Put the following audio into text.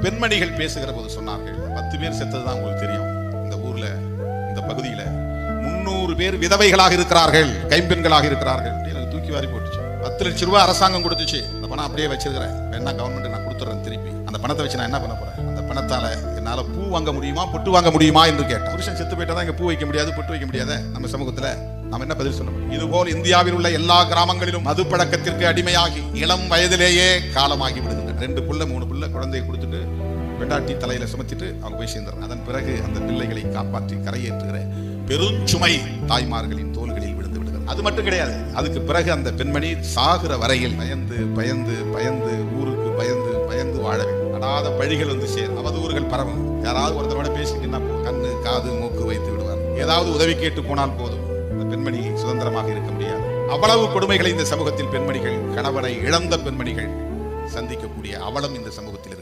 பெண்மணிகள் பேசுகிற போது சொன்னார்கள், 10 பேர் செத்ததுதான் உங்களுக்கு தெரியும். இந்த ஊர்ல, இந்த பகுதியில 300 பேர் விதவைகளாக இருக்கிறார்கள், கைம்பெண்களாக இருக்கிறார்கள். எனக்கு தூக்கி வாரி போட்டுச்சு. 10 லட்சம் ரூபாய் அரசாங்கம் கொடுத்துச்சு. அந்த பணம் அப்படியே வச்சிருக்கிறேன். வேணா கவர்மெண்ட் நான் கொடுத்துறேன் திருப்பி. அந்த பணத்தை வச்சு நான் என்ன பண்ண போறேன்? அந்த பணத்தால என்னால பூ வாங்க முடியுமா, பொட்டு வாங்க முடியுமா என்று கேட்டேன். புருஷன் செத்து போயிட்டா இங்க பூ வைக்க முடியாது, பொட்டு வைக்க முடியாத நம்ம சமூகத்துல நாம் என்ன பதில் சொல்ல முடியும்? இதுபோல் இந்தியாவில் உள்ள எல்லா கிராமங்களிலும் மது பழக்கத்திற்கு அடிமையாகி இளம் வயதிலேயே காலமாகி விடுகின்றன. 2 புள்ள 3 புள்ள குழந்தையை கொடுத்துட்டு வெண்டாட்டி தலையில சுமத்திட்டு அவங்க போய் சேர்ந்துறாங்க. அதன் பிறகு அந்த பிள்ளைகளை காப்பாற்றி கரையேற்றுகிற பெருஞ்சுமை தாய்மார்களின் தோள்களில் விழுந்து விடுகிறது. அது மட்டும் கிடையாது, அதுக்கு பிறகு அந்த பெண்மணி சாகிற வரையில் பயந்து பயந்து பயந்து ஊருக்கு பயந்து பயந்து வாழ வேண்டும். அடாத பழிகள் வந்து சேரும், அவதூறுகள் பரவும். யாராவது ஒருத்தரோட பேசிக்கிட்டா கண்ணு காது மூக்கு வைத்து விடுவார். ஏதாவது உதவி கேட்டு போனால் போதும், அந்த பெண்மணி சுதந்திரமாக இருக்க முடியாது. அவ்வளவு கொடுமைகளை இந்த சமூகத்தில் பெண்மணிகள், கணவனை இழந்த பெண்மணிகள் சந்திக்கக்கூடிய அவலம் இந்த சமூகத்தில்